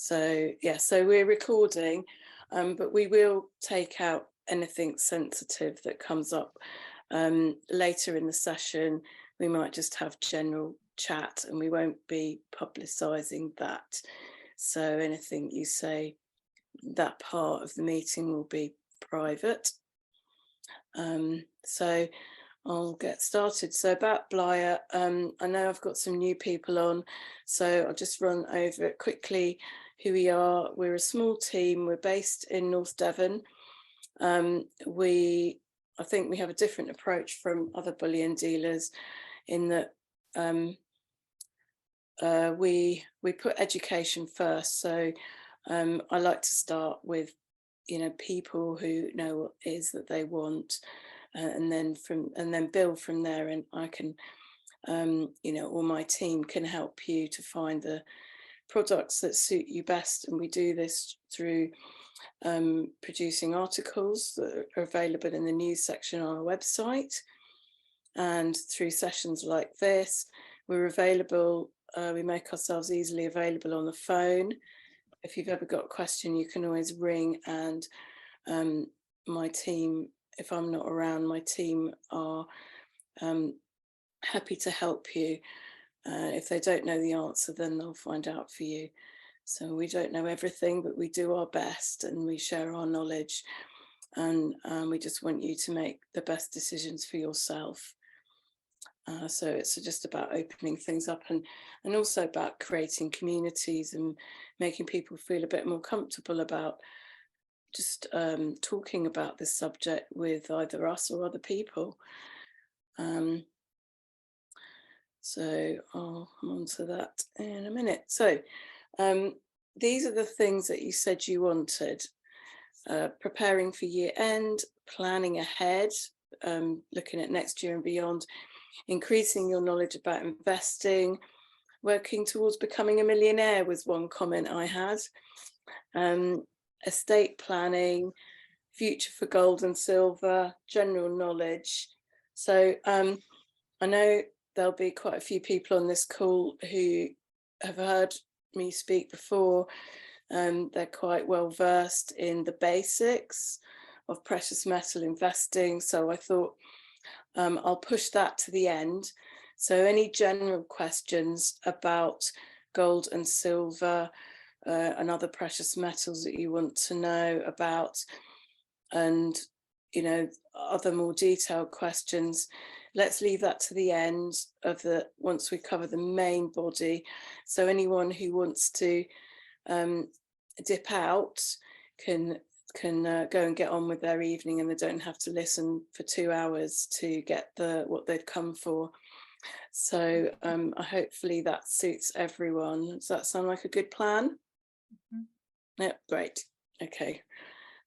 So yeah, so we're recording, but we will take out anything sensitive that comes up later in the session. We might just have general chat and we won't be publicising that. So anything you say, that part of the meeting will be private. So I'll get started. So about Bleyer, I know I've got some new people on, so I'll just run over it quickly who we are. We're a small team. We're based in North Devon. I think we have a different approach from other bullion dealers in that we put education first. So I like to start with, people who know what it is that they want, and then build from there. And I can, or my team can help you to find the products that suit you best. And we do this through producing articles that are available in the news section on our website, and through sessions like this. We're available, we make ourselves easily available on the phone. If you've ever got a question, you can always ring, and my team, if I'm not around, my team are happy to help you. If they don't know the answer, then they'll find out for you. So we don't know everything, but we do our best and we share our knowledge, and we just want you to make the best decisions for yourself. So it's just about opening things up, and also about creating communities and making people feel a bit more comfortable about just talking about this subject with either us or other people. So I'll come on to that in a minute. So these are the things that you said you wanted: preparing for year end, planning ahead, looking at next year and beyond, increasing your knowledge about investing, working towards becoming a millionaire was one comment I had, estate planning, future for gold and silver, general knowledge. So I know there'll be quite a few people on this call who have heard me speak before. They're quite well versed in the basics of precious metal investing. So I thought I'll push that to the end. So any general questions about gold and silver and other precious metals that you want to know about, and other more detailed questions, let's leave that to the end of once we cover the main body. So anyone who wants to dip out can go and get on with their evening, and they don't have to listen for 2 hours to get what they'd come for. So hopefully that suits everyone. Does that sound like a good plan? Mm-hmm. Yeah, great. Okay.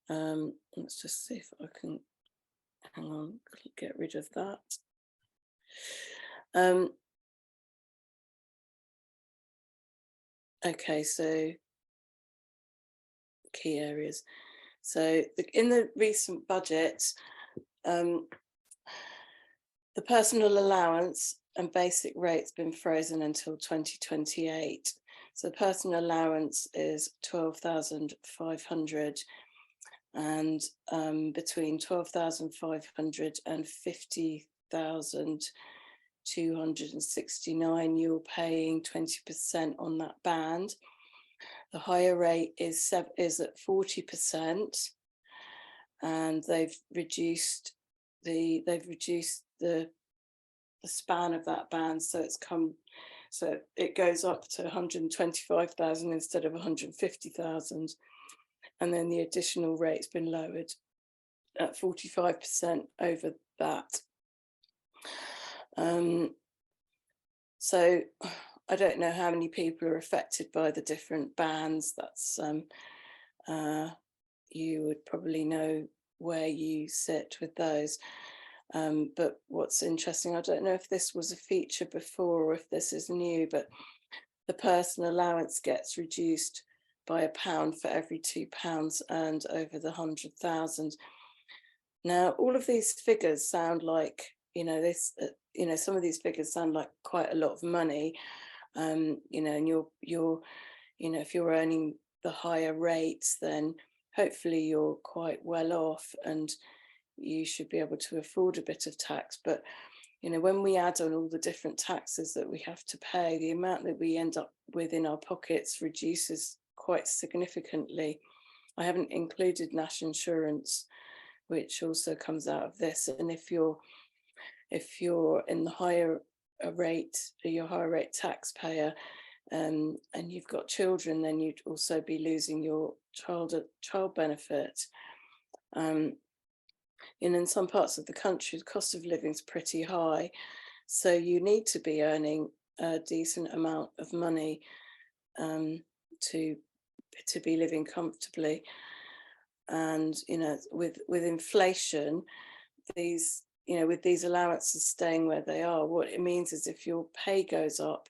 Let's just see if I can, hang on, get rid of that. Okay, so key areas. So in the recent budget, the personal allowance and basic rate's been frozen until 2028. So the personal allowance is 12,500, and between 12,500 and 50,269, you're paying 20% on that band. The higher rate is at 40%, and they've reduced the span of that band, so it goes up to 125,000 instead of 150,000, and then the additional rate's been lowered at 45% over that. So I don't know how many people are affected by the different bands. That's you would probably know where you sit with those. But what's interesting, I don't know if this was a feature before or if this is new, but the personal allowance gets reduced by £1 for every £2 earned over the 100,000. Now, all of these figures sound like, some of these figures sound like quite a lot of money, and you're if you're earning the higher rates, then hopefully you're quite well off and you should be able to afford a bit of tax. But when we add on all the different taxes that we have to pay, the amount that we end up with in our pockets reduces quite significantly. I haven't included national insurance, which also comes out of this. And if you're in the higher rate, you're a higher rate taxpayer, and you've got children, then you'd also be losing your child benefit. In some parts of the country, the cost of living is pretty high, so you need to be earning a decent amount of money to be living comfortably. And with inflation, these with these allowances staying where they are, what it means is if your pay goes up,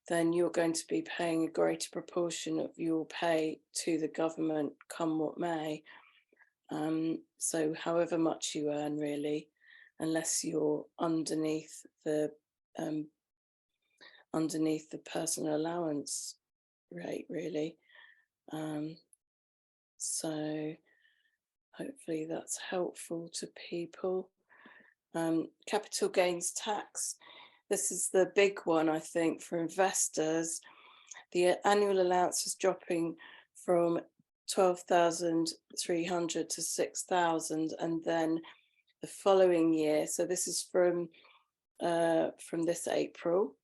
then you're going to be paying a greater proportion of your pay to the government, come what may. So however much you earn, really, unless you're underneath the personal allowance rate, really. So hopefully that's helpful to people. Capital gains tax. This is the big one, I think, for investors. The annual allowance is dropping from 12,300 to 6,000, and then the following year, so this is from this April,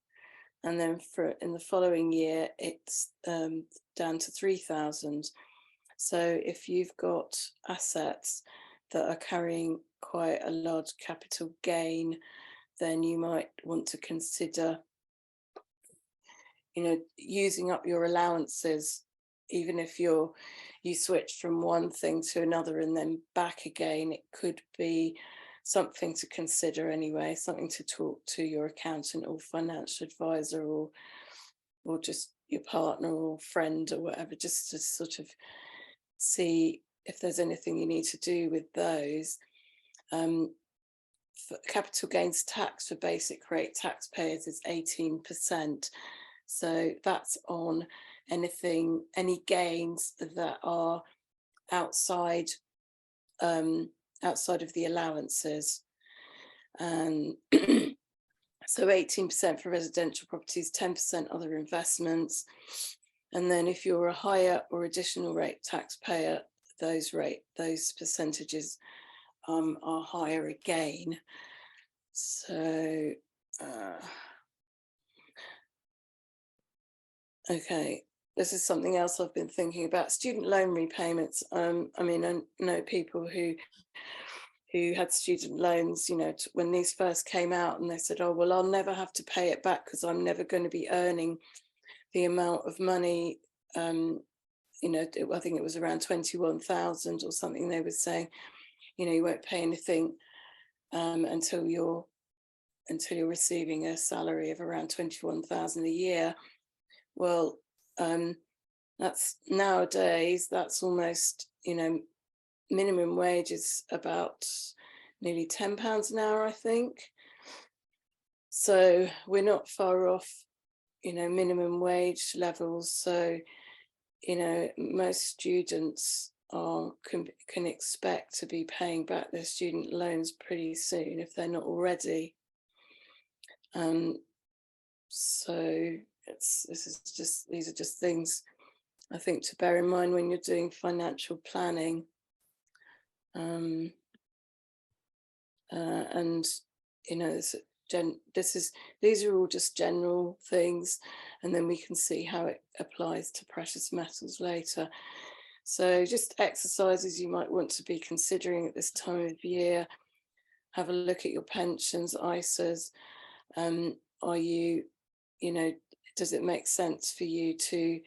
and then in the following year it's down to 3,000. So if you've got assets that are carrying quite a large capital gain, then you might want to consider using up your allowances, even if you switch from one thing to another and then back again. It could be something to consider anyway, something to talk to your accountant or financial advisor or just your partner or friend or whatever, just to sort of see if there's anything you need to do with those. For capital gains tax for basic rate taxpayers is 18%. So that's on any gains that are outside of the allowances. And so 18% for residential properties, 10% other investments. And then if you're a higher or additional rate taxpayer, those percentages are higher again. So okay, this is something else I've been thinking about. Student loan repayments. I mean, I know people who had student loans, when these first came out, and they said, oh, well, I'll never have to pay it back because I'm never going to be earning the amount of money. I think it was around 21,000 or something they were saying. You won't pay anything until you're receiving a salary of around 21,000 a year. Well, that's nowadays, that's almost, minimum wage is about nearly £10 an hour, I think. So we're not far off, minimum wage levels. So, most students can expect to be paying back their student loans pretty soon if they're not already. So these are just things I think to bear in mind when you're doing financial planning. And these are all just general things, and then we can see how it applies to precious metals later. So just exercises you might want to be considering at this time of year. Have a look at your pensions, ISAs. Are you, does it make sense for you to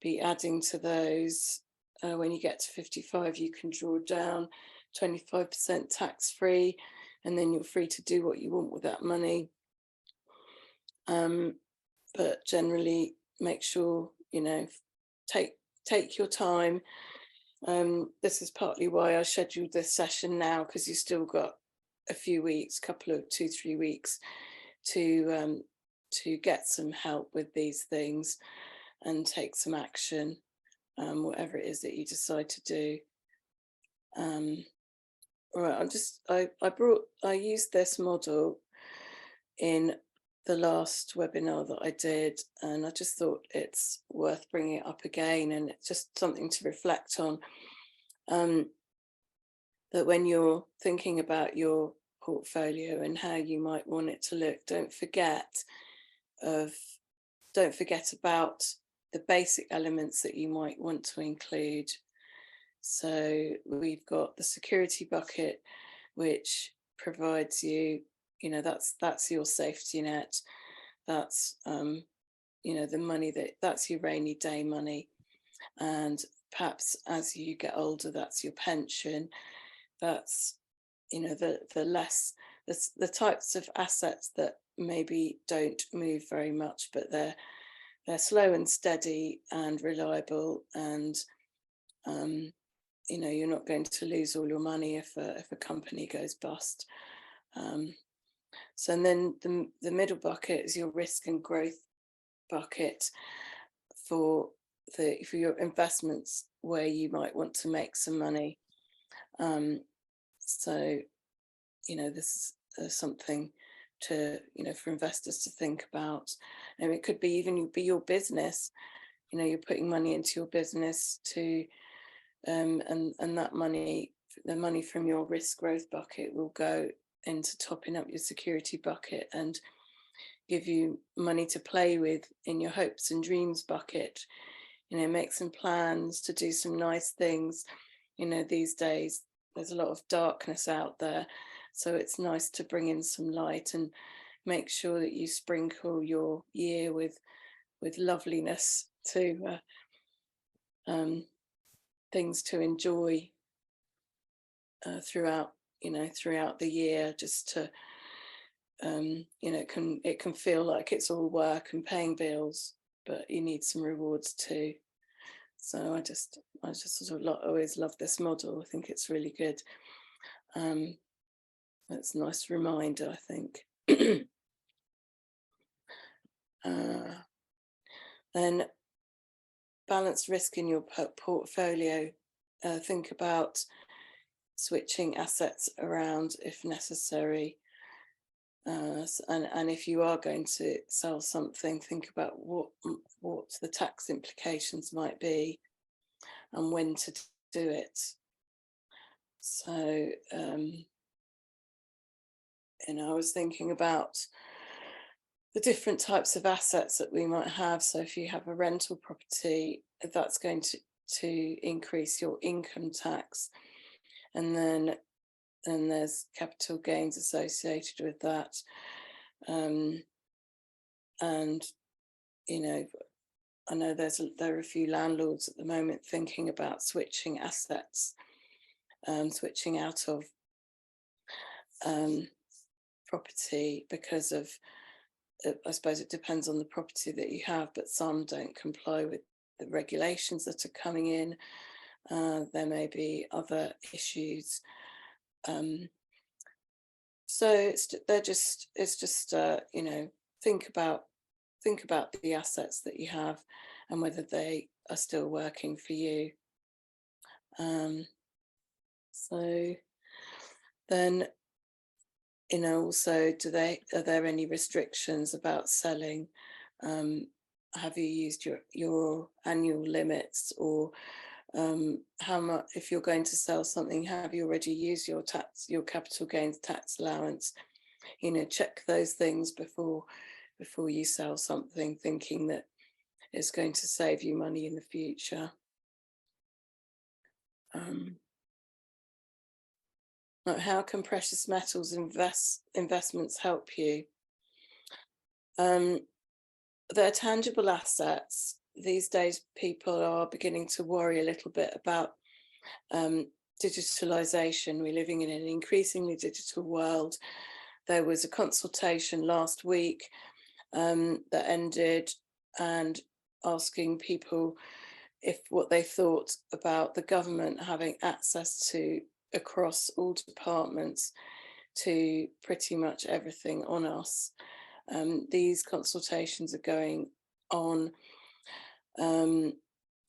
be adding to those? When you get to 55, you can draw down 25% tax-free, and then you're free to do what you want with that money. But generally, make sure, take your time. This is partly why I scheduled this session now, because you've still got a few weeks, 2-3 weeks to get some help with these things. and take some action, whatever it is that you decide to do. All right, I used this model in the last webinar that I did, and I just thought it's worth bringing it up again, and it's just something to reflect on. That when you're thinking about your portfolio and how you might want it to look, don't forget about the basic elements that you might want to include. So we've got the security bucket, which provides you, that's your safety net. That's the money that's your rainy day money. And perhaps as you get older, that's your pension. That's the types of assets that maybe don't move very much, but they're slow and steady and reliable, and you're not going to lose all your money if a company goes bust. So and then the middle bucket is your risk and growth bucket for your investments where you might want to make some money. So this is something to for investors to think about. And it could be even be your business. You're putting money into your business to and that money, the money from your risk growth bucket, will go into topping up your security bucket and give you money to play with in your hopes and dreams bucket. Make some plans to do some nice things. These days there's a lot of darkness out there, so it's nice to bring in some light and make sure that you sprinkle your year with loveliness to things to enjoy throughout the year, just to it can feel like it's all work and paying bills, but you need some rewards too. So I just sort of always love this model. I think it's really good. That's a nice reminder, I think. Then balance risk in your portfolio. Think about switching assets around if necessary. And if you are going to sell something, think about what the tax implications might be and when to do it. So, I was thinking about the different types of assets that we might have. So if you have a rental property, that's going to increase your income tax. And then there's capital gains associated with that. And I know there are a few landlords at the moment thinking about switching assets, switching out of property because of, I suppose it depends on the property that you have, but some don't comply with the regulations that are coming in. There may be other issues. So it's just think about the assets that you have and whether they are still working for you. So then, also, are there any restrictions about selling? Have you used your annual limits, or how much, if you're going to sell something, have you already used your capital gains tax allowance? Check those things before you sell something, thinking that it's going to save you money in the future. How can precious metals investments help you? They're tangible assets. These days, people are beginning to worry a little bit about digitalization. We're living in an increasingly digital world. There was a consultation last week that ended, and asking people what they thought about the government having access to, across all departments, to pretty much everything on us. These consultations are going on,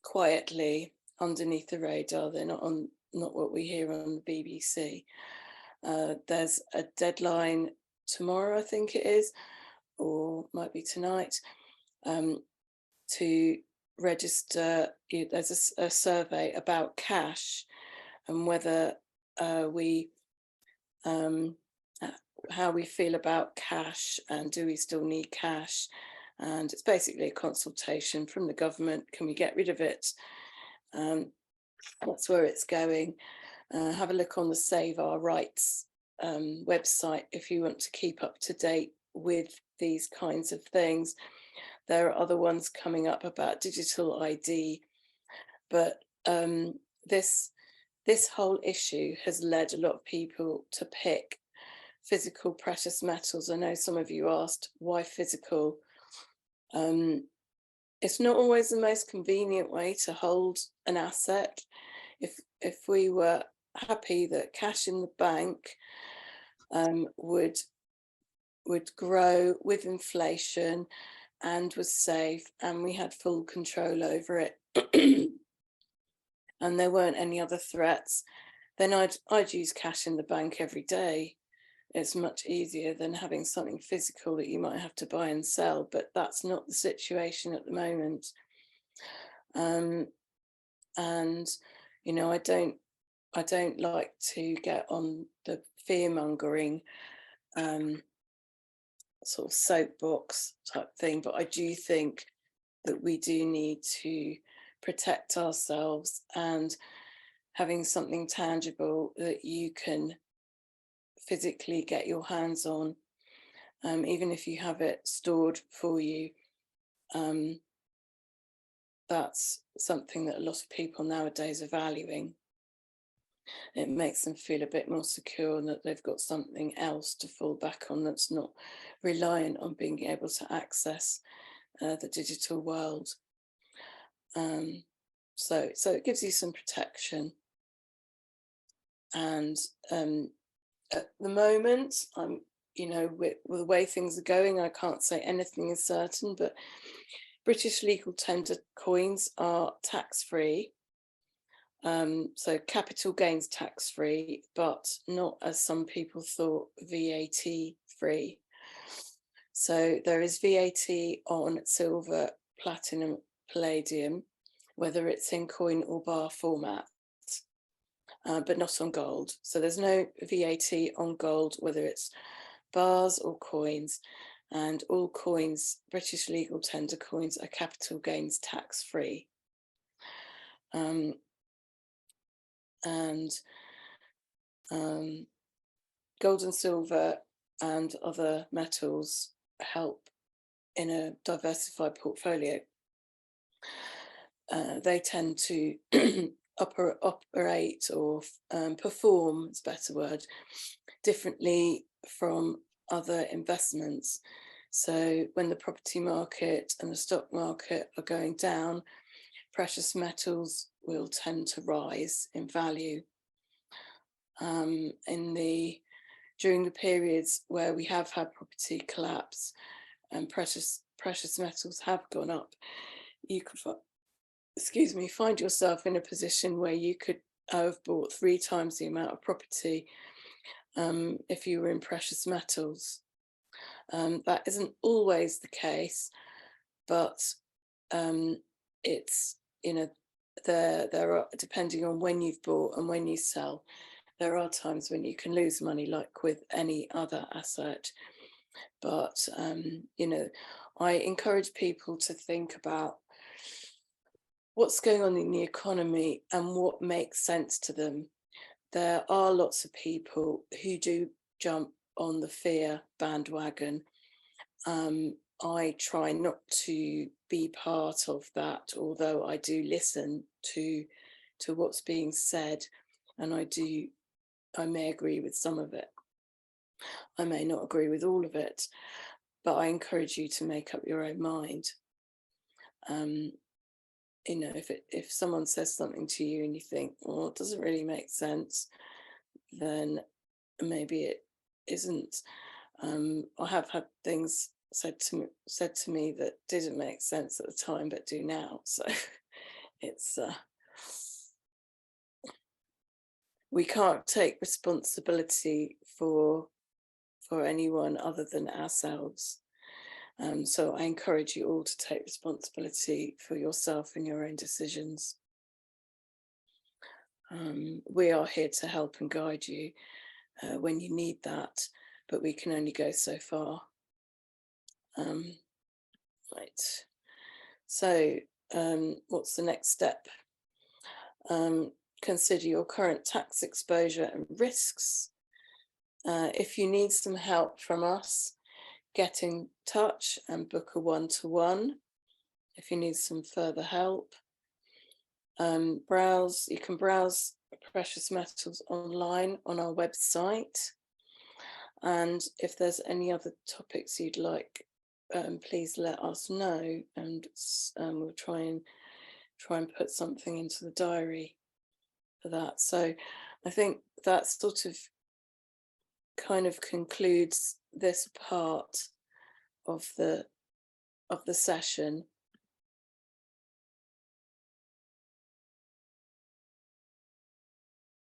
quietly underneath the radar. They're not what we hear on the BBC. There's a deadline tomorrow, I think it is, or might be tonight, to register. There's a survey about cash and whether we how we feel about cash and do we still need cash. And it's basically a consultation from the government. Can we get rid of it? That's where it's going. Have a look on the Save Our Rights website if you want to keep up to date with these kinds of things. There are other ones coming up about digital ID, but this whole issue has led a lot of people to pick physical precious metals. I know some of you asked why physical. It's not always the most convenient way to hold an asset. If we were happy that cash in the bank would grow with inflation and was safe and we had full control over it and there weren't any other threats, then I'd use cash in the bank every day. It's much easier than having something physical that you might have to buy and sell, but that's not the situation at the moment. And you know, I don't like to get on the fear mongering sort of soapbox type thing, but I do think that we do need to protect ourselves, and having something tangible that you can physically get your hands on, even if you have it stored for you, that's something that a lot of people nowadays are valuing. It makes them feel a bit more secure and that they've got something else to fall back on that's not reliant on being able to access the digital world. So it gives you some protection. And at the moment, with the way things are going, I can't say anything is certain, but British legal tender coins are tax-free. So capital gains tax-free, but not, as some people thought, VAT free. So there is VAT on silver, platinum, palladium, whether it's in coin or bar format, but not on gold. So there's no VAT on gold, whether it's bars or coins, and all coins, British legal tender coins, are capital gains tax-free. And gold and silver and other metals help in a diversified portfolio. They tend to operate or perform, it's a better word, differently from other investments. So when the property market and the stock market are going down, precious metals will tend to rise in value. During the periods where we have had property collapse and precious metals have gone up, you could find yourself in a position where you could have bought 3 times the amount of property if you were in precious metals. That isn't always the case, but it's, there are, depending on when you've bought and when you sell, there are times when you can lose money like with any other asset. But I encourage people to think about what's going on in the economy and what makes sense to them. There are lots of people who do jump on the fear bandwagon. I try not to be part of that, although I do listen to what's being said, and I may agree with some of it. I may not agree with all of it, but I encourage you to make up your own mind. If someone says something to you and you think, well, it doesn't really make sense, then maybe it isn't. I have had things said to me that didn't make sense at the time, but do now. So it's we can't take responsibility for anyone other than ourselves. So I encourage you all to take responsibility for yourself and your own decisions. We are here to help and guide you when you need that, but we can only go so far. Right. So what's the next step? Consider your current tax exposure and risks. If you need some help from us, get in touch and book a one-to-one if you need some further help. You can browse precious metals online on our website. And if there's any other topics you'd like, please let us know, and we'll try and put something into the diary for that. So I think that sort of kind of concludes this part of the session.